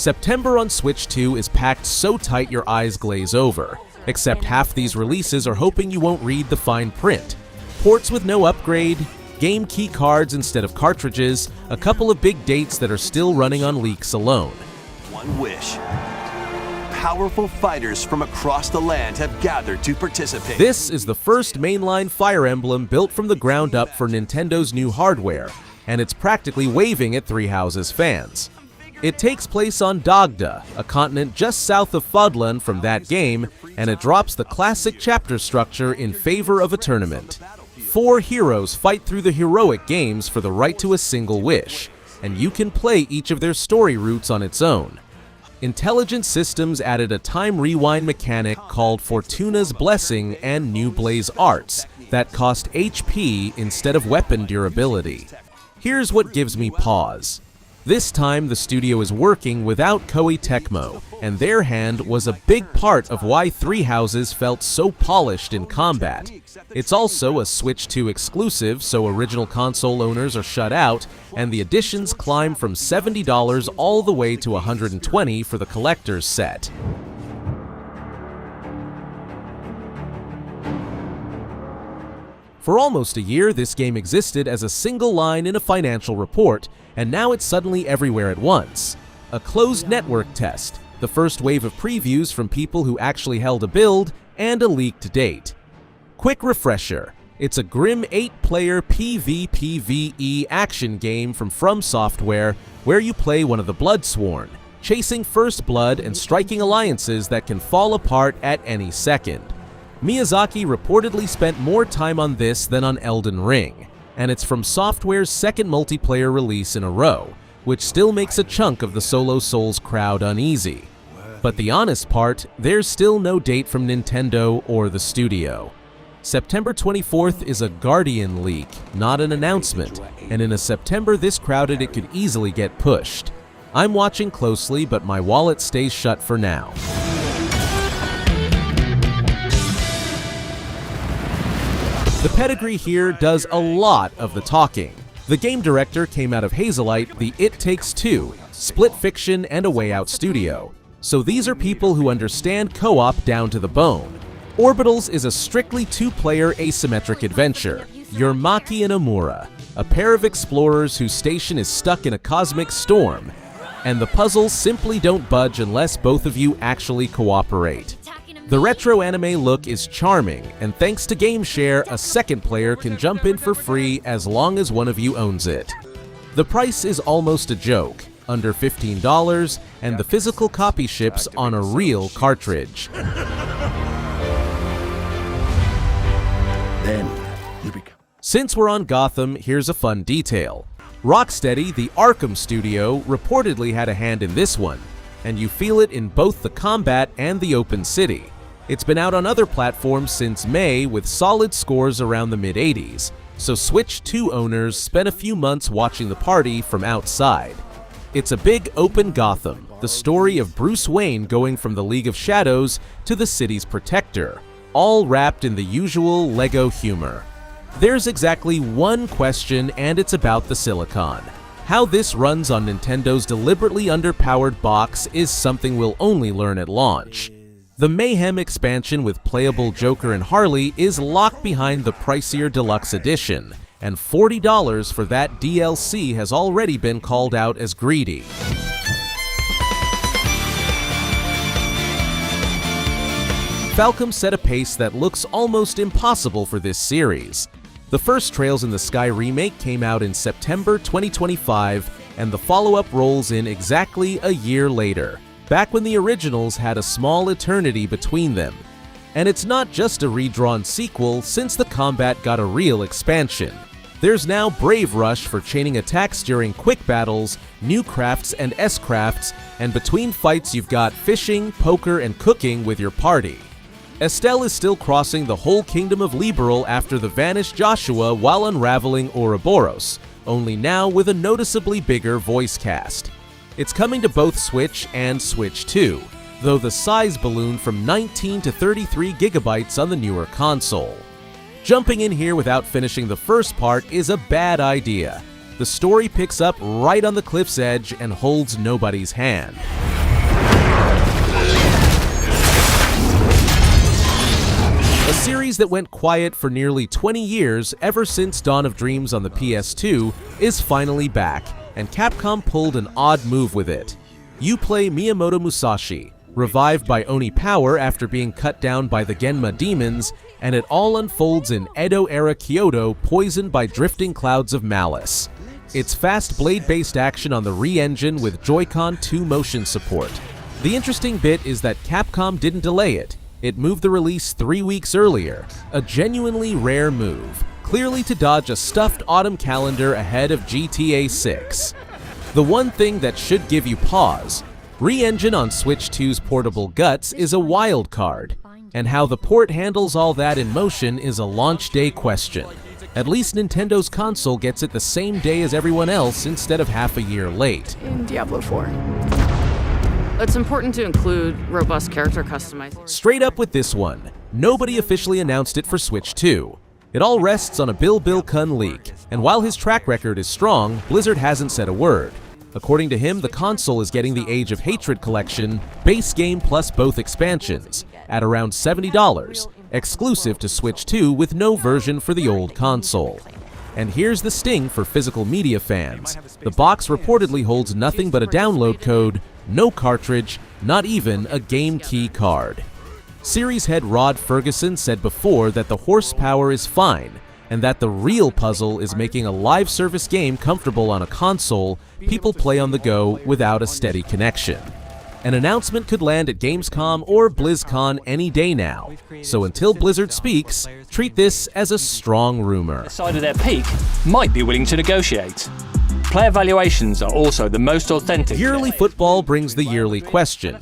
September on Switch 2 is packed so tight your eyes glaze over, except half these releases are hoping you won't read the fine print. Ports with no upgrade, game key cards instead of cartridges, a couple of big dates that are still running on leaks alone. One wish. Powerful fighters from across the land have gathered to participate. This is the first mainline Fire Emblem built from the ground up for Nintendo's new hardware, and it's practically waving at Three Houses fans. It takes place on Dagda, a continent just south of Fodlan from that game, and it drops the classic chapter structure in favor of a tournament. 4 heroes fight through the heroic games for the right to a single wish, and you can play each of their story routes on its own. Intelligent Systems added a time rewind mechanic called Fortuna's Blessing and new blaze arts that cost HP instead of weapon durability. Here's what gives me pause. This time the studio is working without Koei Tecmo, and their hand was a big part of why Three Houses felt so polished in combat. It's also a Switch 2 exclusive, so original console owners are shut out, and the editions climb from $70 all the way to $120 for the collector's set. For almost a year, this game existed as a single line in a financial report, and now it's suddenly everywhere at once. A closed network test, the first wave of previews from people who actually held a build, and a leaked date. Quick refresher, it's a grim 8-player PvPvE action game from Software where you play one of the Bloodsworn, chasing first blood and striking alliances that can fall apart at any second. Miyazaki reportedly spent more time on this than on Elden Ring, and it's from Software's second multiplayer release in a row, which still makes a chunk of the Solo Souls crowd uneasy. But the honest part, there's still no date from Nintendo or the studio. September 24th is a Guardian leak, not an announcement, and in a September this crowded it could easily get pushed. I'm watching closely, but my wallet stays shut for now. The pedigree here does a lot of the talking. The game director came out of Hazelight, the It Takes Two, Split Fiction, and A Way Out studio. So these are people who understand co-op down to the bone. Orbitals is a strictly 2-player asymmetric adventure. You're Maki and Amura, a pair of explorers whose station is stuck in a cosmic storm, and the puzzles simply don't budge unless both of you actually cooperate. The retro anime look is charming, and thanks to GameShare, a second player can jump in for free as long as one of you owns it. The price is almost a joke, under $15, and the physical copy ships on a real cartridge. Since we're on Gotham, here's a fun detail. Rocksteady, the Arkham studio, reportedly had a hand in this one, and you feel it in both the combat and the open city. It's been out on other platforms since May with solid scores around the mid-80s, so Switch 2 owners spent a few months watching the party from outside. It's a big open Gotham, the story of Bruce Wayne going from the League of Shadows to the city's protector, all wrapped in the usual LEGO humor. There's exactly one question, and it's about the Silicon. How this runs on Nintendo's deliberately underpowered box is something we'll only learn at launch. The Mayhem expansion with playable Joker and Harley is locked behind the pricier deluxe edition, and $40 for that DLC has already been called out as greedy. Falcom set a pace that looks almost impossible for this series. The first Trails in the Sky remake came out in September 2025, and the follow-up rolls in exactly a year later, back when the originals had a small eternity between them. And it's not just a redrawn sequel, since the combat got a real expansion. There's now Brave Rush for chaining attacks during quick battles, new crafts and S-crafts, and between fights you've got fishing, poker, and cooking with your party. Estelle is still crossing the whole kingdom of Liberal after the vanished Joshua while unraveling Ouroboros, only now with a noticeably bigger voice cast. It's coming to both Switch and Switch 2, though the size ballooned from 19 to 33 gigabytes on the newer console. Jumping in here without finishing the first part is a bad idea. The story picks up right on the cliff's edge and holds nobody's hand. A series that went quiet for nearly 20 years ever since Dawn of Dreams on the PS2 is finally back, and Capcom pulled an odd move with it. You play Miyamoto Musashi, revived by Oni power after being cut down by the Genma demons, and it all unfolds in Edo-era Kyoto poisoned by drifting clouds of malice. It's fast blade-based action on the Re-engine with Joy-Con 2 motion support. The interesting bit is that Capcom didn't delay it. It moved the release 3 weeks earlier, a genuinely rare move, clearly to dodge a stuffed autumn calendar ahead of GTA 6. The one thing that should give you pause, Re-engine on Switch 2's portable guts is a wild card, and how the port handles all that in motion is a launch day question. At least Nintendo's console gets it the same day as everyone else instead of half a year late. In Diablo 4. It's important to include robust character customization. Straight up with this one, nobody officially announced it for Switch 2. It all rests on a Bill Kun leak, and while his track record is strong, Blizzard hasn't said a word. According to him, the console is getting the Age of Hatred collection, base game plus both expansions, at around $70, exclusive to Switch 2 with no version for the old console. And here's the sting for physical media fans. The box reportedly holds nothing but a download code, no cartridge, not even a game key card. Series head Rod Ferguson said before that the horsepower is fine, and that the real puzzle is making a live service game comfortable on a console people play on the go without a steady connection. An announcement could land at Gamescom or BlizzCon any day now, so until Blizzard speaks, treat this as a strong rumor. The side of their peak might be willing to negotiate. Player valuations are also the most authentic. Yearly football brings the yearly question.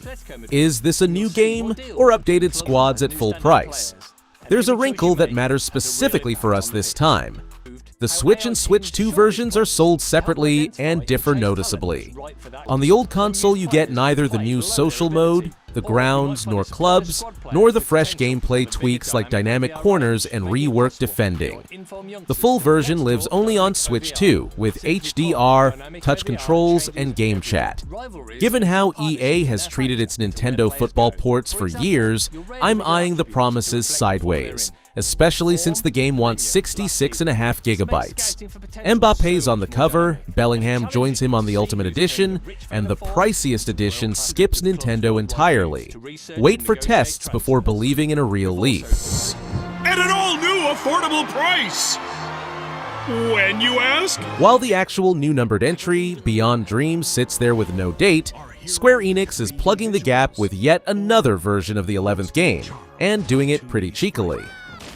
Is this a new game or updated squads at full price? There's a wrinkle that matters specifically for us this time. The Switch and Switch 2 versions are sold separately and differ noticeably. On the old console, you get neither the new social mode, the grounds, nor clubs, nor the fresh gameplay tweaks like dynamic corners and reworked defending. The full version lives only on Switch 2, with HDR, touch controls, and game chat. Given how EA has treated its Nintendo football ports for years, I'm eyeing the promises sideways, especially since the game wants 66.5 gigabytes. Mbappe's on the cover, Bellingham joins him on the Ultimate Edition, and the priciest edition skips Nintendo entirely. Wait for tests before believing in a real leap. At an all-new affordable price! When you ask? While the actual new numbered entry, Beyond Dreams, sits there with no date, Square Enix is plugging the gap with yet another version of the 11th game, and doing it pretty cheekily.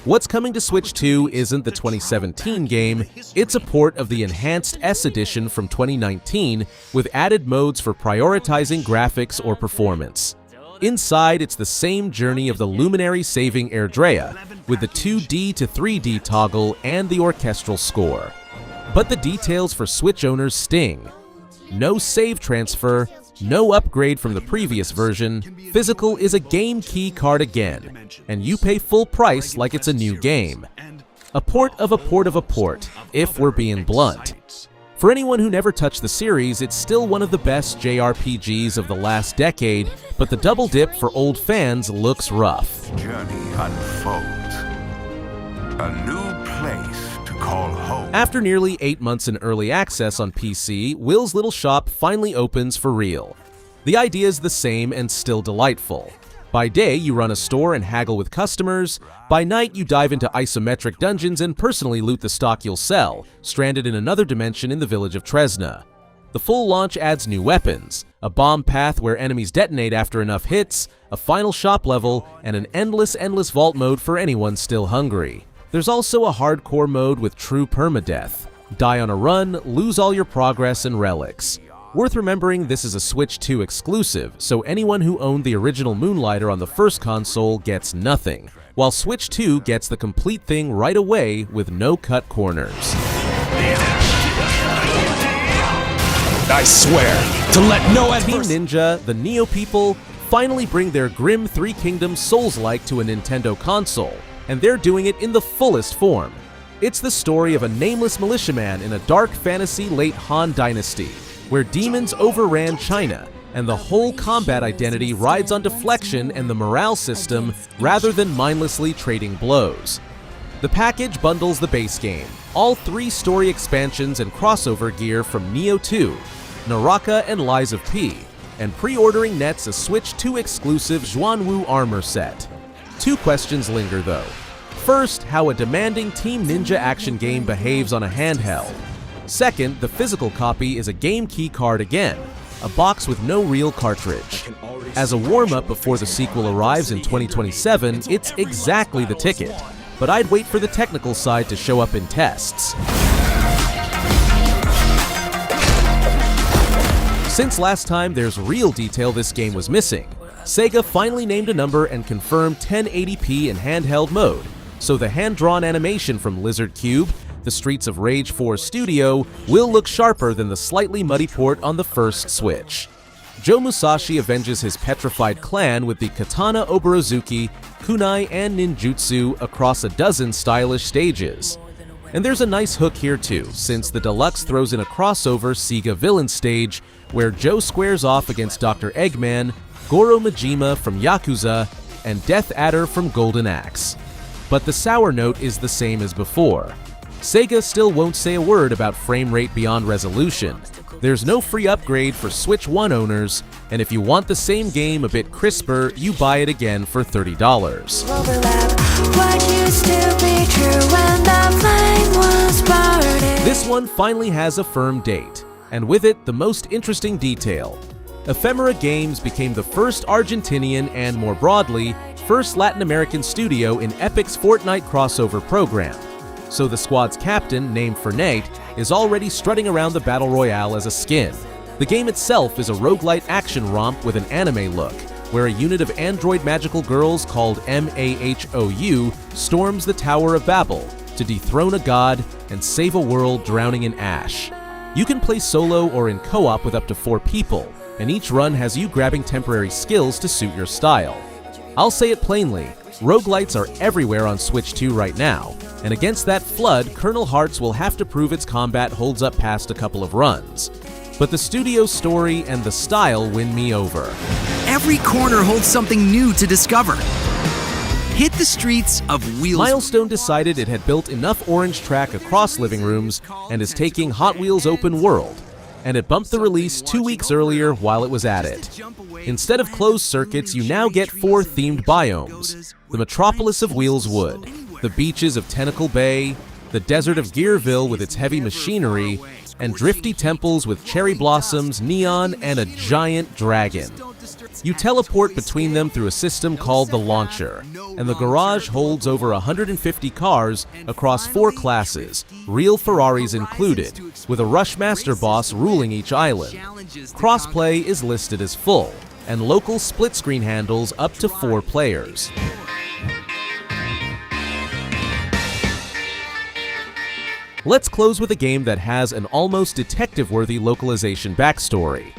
What's coming to Switch 2 isn't the 2017 game, it's a port of the enhanced S edition from 2019 with added modes for prioritizing graphics or performance. Inside, it's the same journey of the Luminary saving Airdrea, with the 2D to 3D toggle and the orchestral score. But the details for Switch owners sting. No save transfer, no upgrade from the previous version, physical is a game key card again, and you pay full price like it's a new game. A port of a port of a port, if we're being blunt. For anyone who never touched the series, it's still one of the best JRPGs of the last decade, but the double dip for old fans looks rough. Journey unfolds. A new place to call home. After nearly 8 months in early access on PC, Will's Little Shop finally opens for real. The idea is the same and still delightful. By day, you run a store and haggle with customers. By night, you dive into isometric dungeons and personally loot the stock you'll sell, stranded in another dimension in the village of Tresna. The full launch adds new weapons, a bomb path where enemies detonate after enough hits, a final shop level, and an endless vault mode for anyone still hungry. There's also a hardcore mode with true permadeath. Die on a run, lose all your progress and relics. Worth remembering, this is a Switch 2 exclusive, so anyone who owned the original Moonlighter on the first console gets nothing, while Switch 2 gets the complete thing right away with no cut corners. I swear to let no Team Ninja, the Neo people, finally bring their grim Three Kingdoms Souls-like to a Nintendo console, and they're doing it in the fullest form. It's the story of a nameless militiaman in a dark fantasy late Han Dynasty, where demons overran China, and the whole combat identity rides on deflection and the morale system rather than mindlessly trading blows. The package bundles the base game, all 3 story expansions and crossover gear from Neo 2, Naraka and Lies of P, and pre-ordering nets a Switch 2 exclusive Xuanwu armor set. 2 questions linger though. First, how a demanding Team Ninja action game behaves on a handheld. Second, the physical copy is a game key card again, a box with no real cartridge. As a warm-up before the sequel arrives in 2027, it's exactly the ticket, but I'd wait for the technical side to show up in tests. Since last time, there's real detail this game was missing. Sega finally named a number and confirmed 1080p in handheld mode, so the hand-drawn animation from Lizard Cube, the Streets of Rage 4 studio, will look sharper than the slightly muddy port on the first Switch. Joe Musashi avenges his petrified clan with the katana Oborozuki, kunai, and ninjutsu across a dozen stylish stages. And there's a nice hook here too, since the deluxe throws in a crossover Sega villain stage where Joe squares off against Dr. Eggman, Goro Majima from Yakuza, and Death Adder from Golden Axe. But the sour note is the same as before. Sega still won't say a word about frame rate beyond resolution. There's no free upgrade for Switch 1 owners, and if you want the same game a bit crisper, you buy it again for $30. This one finally has a firm date, and with it, the most interesting detail. Ephemera Games became the first Argentinian and, more broadly, first Latin American studio in Epic's Fortnite crossover program. So the squad's captain, named Fernate, is already strutting around the Battle Royale as a skin. The game itself is a roguelite action romp with an anime look, where a unit of android magical girls called MAHOU storms the Tower of Babel to dethrone a god and save a world drowning in ash. You can play solo or in co-op with up to 4 people, and each run has you grabbing temporary skills to suit your style. I'll say it plainly, roguelites are everywhere on Switch 2 right now, and against that flood, Kernel Hearts will have to prove its combat holds up past a couple of runs. But the studio's story and the style win me over. Every corner holds something new to discover. Hit the streets of Wheels. Milestone decided it had built enough orange track across living rooms and is taking Hot Wheels Open World, and it bumped the release 2 weeks earlier while it was at it. Instead of closed circuits, you now get 4 themed biomes: the metropolis of Wheels Wood, the beaches of Tentacle Bay, the desert of Gearville with its heavy machinery, and drifty temples with cherry blossoms, neon, and a giant dragon. You teleport between them through a system called the Launcher, and the garage holds over 150 cars across 4 classes, real Ferraris included, with a Rushmaster boss ruling each island. Crossplay is listed as full, and local split-screen handles up to 4 players. Let's close with a game that has an almost detective-worthy localization backstory.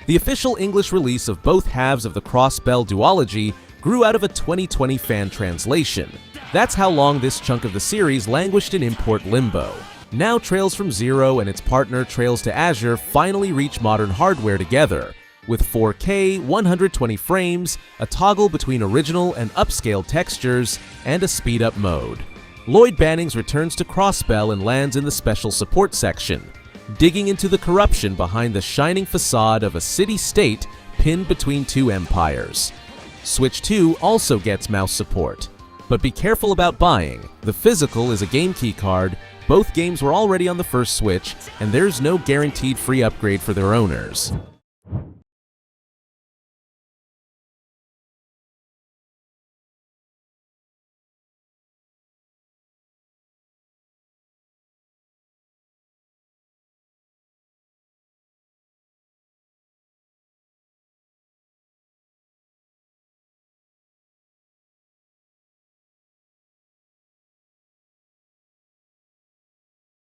The official English release of both halves of the Cross-Bell duology grew out of a 2020 fan translation. That's how long this chunk of the series languished in import limbo. Now Trails from Zero and its partner Trails to Azure finally reach modern hardware together, with 4K, 120 frames, a toggle between original and upscale textures, and a speed-up mode. Lloyd Bannings returns to Crossbell and lands in the special support section, digging into the corruption behind the shining facade of a city-state pinned between 2 empires. Switch 2 also gets mouse support. But be careful about buying. The physical is a game key card, both games were already on the first Switch, and there's no guaranteed free upgrade for their owners.